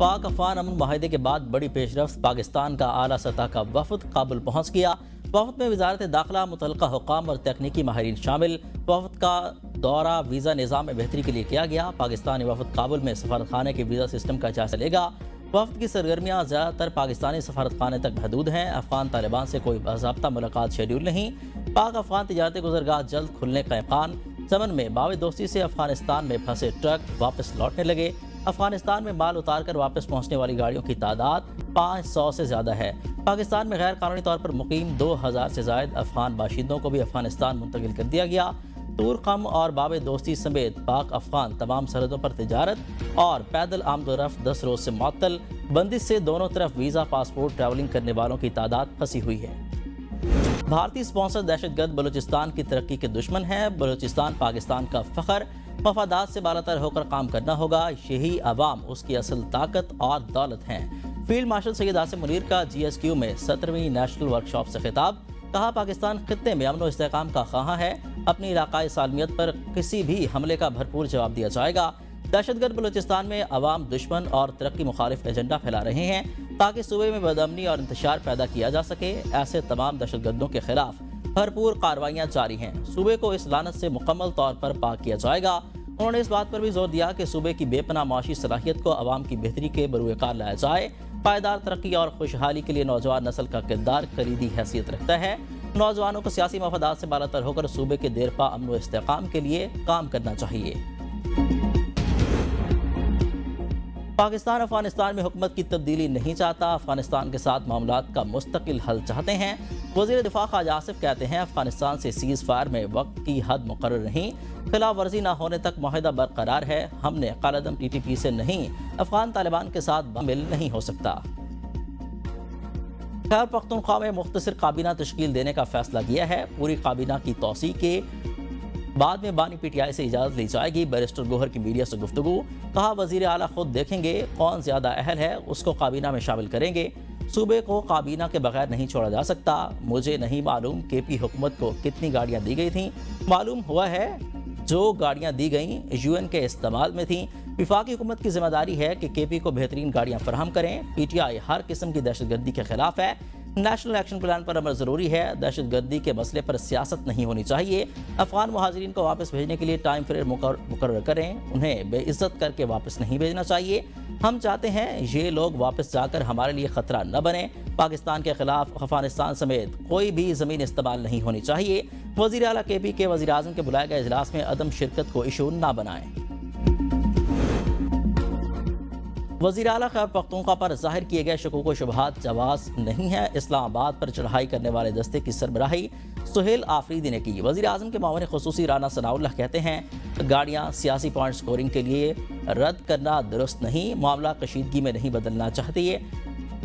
پاک افغان امن معاہدے کے بعد بڑی پیش رفت، پاکستان کا اعلیٰ سطح کا وفد کابل پہنچ گیا۔ وفد میں وزارت داخلہ، متعلقہ حکام اور تکنیکی ماہرین شامل۔ وفد کا دورہ ویزا نظام میں بہتری کے لیے کیا گیا۔ پاکستانی وفد کابل میں سفارت خانے کے ویزا سسٹم کا جائزہ لے گا۔ وفد کی سرگرمیاں زیادہ تر پاکستانی سفارت خانے تک محدود ہیں۔ افغان طالبان سے کوئی باضابطہ ملاقات شیڈول نہیں۔ پاک افغان تجارتی گزرگاہ جلد کھلنے کا امکان۔ یمن میں باوِ دوستی سے افغانستان میں پھنسے ٹرک واپس لوٹنے لگے۔ افغانستان میں مال اتار کر واپس پہنچنے والی گاڑیوں کی تعداد 500 سے زیادہ ہے۔ پاکستان میں غیر قانونی طور پر مقیم 2000 سے زائد افغان باشندوں کو بھی افغانستان منتقل کر دیا گیا۔ طور قم اور باوِ دوستی سمیت پاک افغان تمام سرحدوں پر تجارت اور پیدل آمد و رفت 10 روز سے معطل۔ بندش سے دونوں طرف ویزا، پاسپورٹ، ٹریولنگ کرنے والوں کی تعداد پھنسی ہوئی ہے۔ بھارتی سپانسر دہشت گرد بلوچستان کی ترقی کے دشمن ہیں۔ بلوچستان پاکستان کا فخر، مفادات سے بالاتر ہو کر کام کرنا ہوگا۔ یہی عوام اس کی اصل طاقت اور دولت ہیں۔ فیلڈ مارشل سید آصف منیر کا GSQ میں 17ویں نیشنل ورکشاپ سے خطاب۔ کہا، پاکستان خطے میں امن و استحکام کا خواہاں ہے۔ اپنی علاقائی سالمیت پر کسی بھی حملے کا بھرپور جواب دیا جائے گا۔ دہشت گرد بلوچستان میں عوام دشمن اور ترقی مخالف ایجنڈا پھیلا رہے ہیں تاکہ صوبے میں بدامنی اور انتشار پیدا کیا جا سکے۔ ایسے تمام دہشت گردوں کے خلاف بھرپور کارروائیاں جاری ہیں۔ صوبے کو اس لعنت سے مکمل طور پر پاک کیا جائے گا۔ انہوں نے اس بات پر بھی زور دیا کہ صوبے کی بے پناہ معاشی صلاحیت کو عوام کی بہتری کے بروئے کار لایا جائے۔ پائیدار ترقی اور خوشحالی کے لیے نوجوان نسل کا کردار کلیدی حیثیت رکھتا ہے۔ نوجوانوں کو سیاسی مفادات سے بالاتر ہو کر صوبے کے دیرپا امن و استحکام کے لیے کام کرنا چاہیے۔ پاکستان افغانستان میں حکومت کی تبدیلی نہیں چاہتا، افغانستان کے ساتھ معاملات کا مستقل حل چاہتے ہیں۔ وزیر دفاع خواجہ آصف کہتے ہیں، افغانستان سے سیز فائر میں وقت کی حد مقرر نہیں، خلاف ورزی نہ ہونے تک معاہدہ برقرار ہے۔ ہم نے قلعدم TTP سے نہیں، افغان طالبان کے ساتھ مل نہیں ہو سکتا۔ خیبر پختونخوا میں مختصر کابینہ تشکیل دینے کا فیصلہ کیا ہے۔ پوری کابینہ کی توسیع کے بعد میں بانی PTI سے اجازت لی جائے گی۔ بیرسٹر گوہر کی میڈیا سے گفتگو۔ کہا، وزیر اعلیٰ خود دیکھیں گے کون زیادہ اہل ہے، اس کو کابینہ میں شامل کریں گے۔ صوبے کو کابینہ کے بغیر نہیں چھوڑا جا سکتا۔ مجھے نہیں معلوم KP حکومت کو کتنی گاڑیاں دی گئی تھیں، معلوم ہوا ہے جو گاڑیاں دی گئیں UN کے استعمال میں تھیں۔ وفاقی حکومت کی ذمہ داری ہے کہ KP کو بہترین گاڑیاں فراہم کریں۔ PTI ہر قسم کی دہشت گردی کے خلاف ہے۔ نیشنل ایکشن پلان پر عمل ضروری ہے۔ دہشت گردی کے مسئلے پر سیاست نہیں ہونی چاہیے۔ افغان مہاجرین کو واپس بھیجنے کے لیے ٹائم فریم مقرر کریں۔ انہیں بے عزت کر کے واپس نہیں بھیجنا چاہیے۔ ہم چاہتے ہیں یہ لوگ واپس جا کر ہمارے لیے خطرہ نہ بنیں۔ پاکستان کے خلاف افغانستان سمیت کوئی بھی زمین استعمال نہیں ہونی چاہیے۔ وزیر اعلیٰ KP کے وزیر اعظم کے بلائے گئے اجلاس میں عدم شرکت کو ایشو نہ بنائیں۔ وزیر اعلیٰ خیبر پختونخوا پر ظاہر کیے گئے شکوک و شبہات جواز نہیں ہے۔ اسلام آباد پر چڑھائی کرنے والے دستے کی سربراہی سہیل آفریدی نے کی۔ وزیر اعظم کے معاون خصوصی رانا ثناء اللہ کہتے ہیں، گاڑیاں سیاسی پوائنٹ سکورنگ کے لیے رد کرنا درست نہیں، معاملہ کشیدگی میں نہیں بدلنا چاہتے۔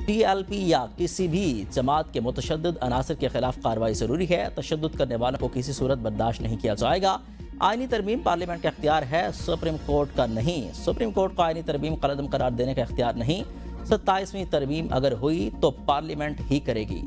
TLP یا کسی بھی جماعت کے متشدد عناصر کے خلاف کارروائی ضروری ہے۔ تشدد کرنے والوں کو کسی صورت برداشت نہیں کیا جائے گا۔ آئینی ترمیم پارلیمنٹ کا اختیار ہے، سپریم کورٹ کا نہیں۔ سپریم کورٹ کو آئینی ترمیم قلعدم قرار دینے کا اختیار نہیں۔ 27ویں ترمیم اگر ہوئی تو پارلیمنٹ ہی کرے گی۔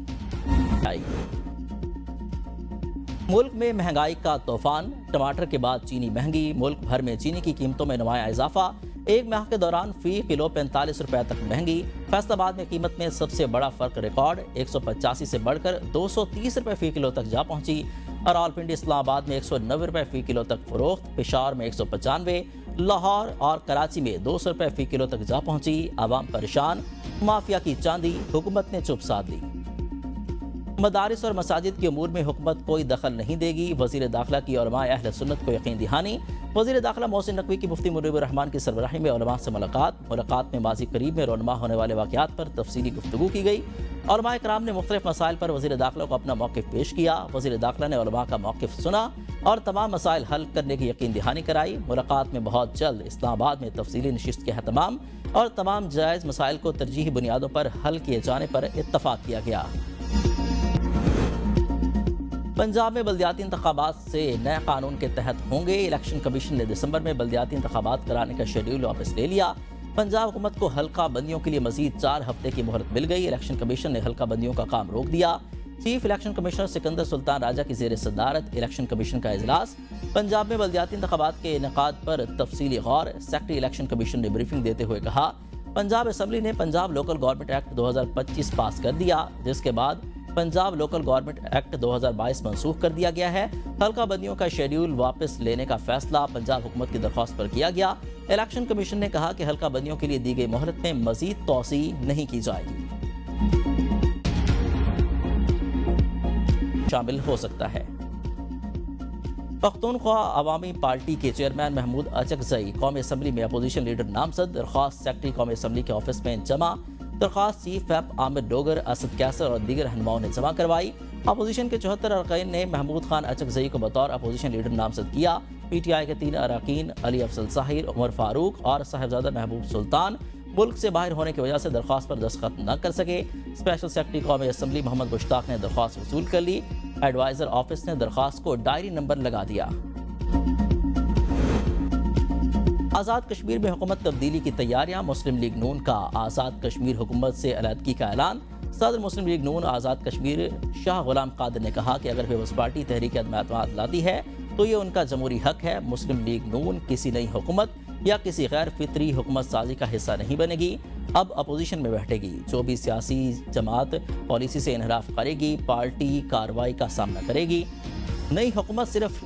ملک میں مہنگائی کا طوفان، ٹماٹر کے بعد چینی مہنگی۔ ملک بھر میں چینی کی قیمتوں میں نمایاں اضافہ، ایک ماہ کے دوران فی کلو 45 روپے تک مہنگی۔ فیصل آباد میں قیمت میں سب سے بڑا فرق ریکارڈ، 185 سے بڑھ کر 230 روپے فی کلو تک جا پہنچی۔ اور راولپنڈی اسلام آباد میں 190 روپے فی کلو تک فروخت، پشاور میں 195، لاہور اور کراچی میں 200 روپے فی کلو تک جا پہنچی۔ عوام پریشان، مافیا کی چاندی، حکومت نے چپ سادھ لی۔ مدارس اور مساجد کے امور میں حکومت کوئی دخل نہیں دے گی، وزیر داخلہ کی علماء اہل سنت کو یقین دہانی۔ وزیر داخلہ محسن نقوی کی مفتی منیب الرحمان کی سربراہی میں علماء سے ملاقات میں ماضی قریب میں رونما ہونے والے واقعات پر تفصیلی گفتگو کی گئی۔ علماء کرام نے مختلف مسائل پر وزیر داخلہ کو اپنا موقف پیش کیا۔ وزیر داخلہ نے علماء کا موقف سنا اور تمام مسائل حل کرنے کی یقین دہانی کرائی۔ ملاقات میں بہت جلد اسلام آباد میں تفصیلی نشست کے اہتمام اور تمام جائز مسائل کو ترجیحی بنیادوں پر حل کیے جانے پر اتفاق کیا گیا۔ پنجاب میں بلدیاتی انتخابات سے نئے قانون کے تحت ہوں گے۔ الیکشن کمیشن نے دسمبر میں بلدیاتی انتخابات کرانے کا شیڈول واپس لے لیا۔ پنجاب حکومت کو حلقہ بندیوں کے لیے مزید 4 ہفتے کی مہلت مل گئی۔ الیکشن کمیشن نے حلقہ بندیوں کا کام روک دیا۔ چیف الیکشن کمشنر سکندر سلطان راجہ کی زیر صدارت الیکشن کمیشن کا اجلاس۔ پنجاب میں بلدیاتی انتخابات کے انعقاد پر تفصیلی غور، سیکرٹری الیکشن کمیشن نے بریفنگ دیتے ہوئے کہا، پنجاب اسمبلی نے پنجاب لوکل گورنمنٹ ایکٹ 2025 پاس کر دیا، جس کے بعد پنجاب لوکل گورنمنٹ ایکٹ 2022 منسوخ کر دیا گیا ہے۔ حلقہ بندیوں کا شیڈیول واپس لینے کا فیصلہ پنجاب حکومت کی درخواست پر کیا گیا۔ الیکشن کمیشن نے کہا کہ حلقہ بندیوں کے لیے دی گئی مہلت میں مزید توسیع نہیں کی جائے گی۔ شامل ہو سکتا ہے۔ پختونخوا عوامی پارٹی کے چیئرمین محمود اچکزئی قومی اسمبلی میں اپوزیشن لیڈر نامزد، درخواست سیکرٹری قومی اسمبلی کے آفس میں جمع۔ درخواست چیف ویپ عامر ڈوگر، اسد کیسر اور دیگر رہنماؤں نے جمع کروائی۔ اپوزیشن کے 74 ارکین نے محمود خان اچکزئی کو بطور اپوزیشن لیڈر نامزد کیا۔ پی ٹی آئی کے 3 اراکین علی افضل ظاہر، عمر فاروق اور صاحبزادہ محبوب سلطان ملک سے باہر ہونے کی وجہ سے درخواست پر دستخط نہ کر سکے۔ اسپیشل سیکرٹری قومی اسمبلی محمد مشتاق نے درخواست وصول کر لی۔ ایڈوائزر آفس نے درخواست کو ڈائری نمبر لگا دیا۔ آزاد کشمیر میں حکومت تبدیلی کی تیاریاں، مسلم لیگ نون کا آزاد کشمیر حکومت سے علیحدگی کا اعلان۔ صدر مسلم لیگ نون آزاد کشمیر شاہ غلام قادر نے کہا کہ اگر پیپلز پارٹی تحریک عدم اعتماد لاتی ہے تو یہ ان کا جمہوری حق ہے۔ مسلم لیگ نون کسی نئی حکومت یا کسی غیر فطری حکومت سازی کا حصہ نہیں بنے گی، اب اپوزیشن میں بیٹھے گی۔ جو بھی سیاسی جماعت پالیسی سے انحراف کرے گی، پارٹی کارروائی کا سامنا کرے گی۔ نئی حکومت صرف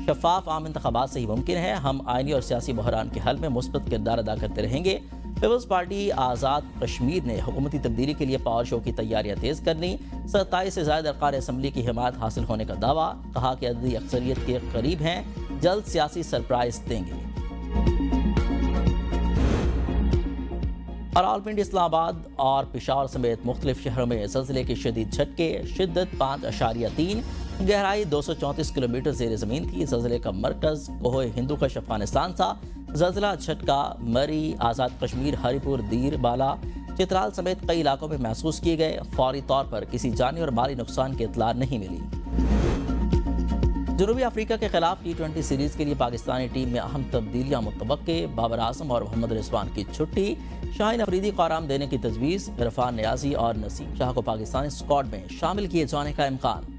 شفاف عام انتخابات سے ہی ممکن ہے۔ ہم آئینی اور سیاسی بحران کے حل میں مثبت کردار ادا کرتے رہیں گے۔ پیپلز پارٹی آزاد کشمیر نے حکومتی تبدیلی کے لیے پاور شو کی تیاریاں تیز کر لیں۔ 27 سے زائد ارکان اسمبلی کی حمایت حاصل ہونے کا دعویٰ، کہا کہ عددی اکثریت کے قریب ہیں، جلد سیاسی سرپرائز دیں گے۔ اور راولپنڈی، اسلام آباد اور پشاور سمیت مختلف شہروں میں زلزلے کے شدید جھٹکے، شدت 5.3، گہرائی 234 کلومیٹر زیر زمین تھی۔ زلزلے کا مرکز کوہ ہندوکش افغانستان تھا۔ زلزلہ جھٹکا مری، آزاد کشمیر، ہری پور، دیر بالا، چترال سمیت کئی علاقوں میں محسوس کیے گئے۔ فوری طور پر کسی جانی اور مالی نقصان کی اطلاع نہیں ملی۔ جنوبی افریقہ کے خلاف T20 سیریز کے لیے پاکستانی ٹیم میں اہم تبدیلیاں متوقع، بابر اعظم اور محمد رضوان کی چھٹی، شاہین افریدی کو آرام دینے کی تجویز، عرفان نیازی اور نسیم شاہ کو پاکستانی اسکواڈ میں شامل کیے جانے کا امکان۔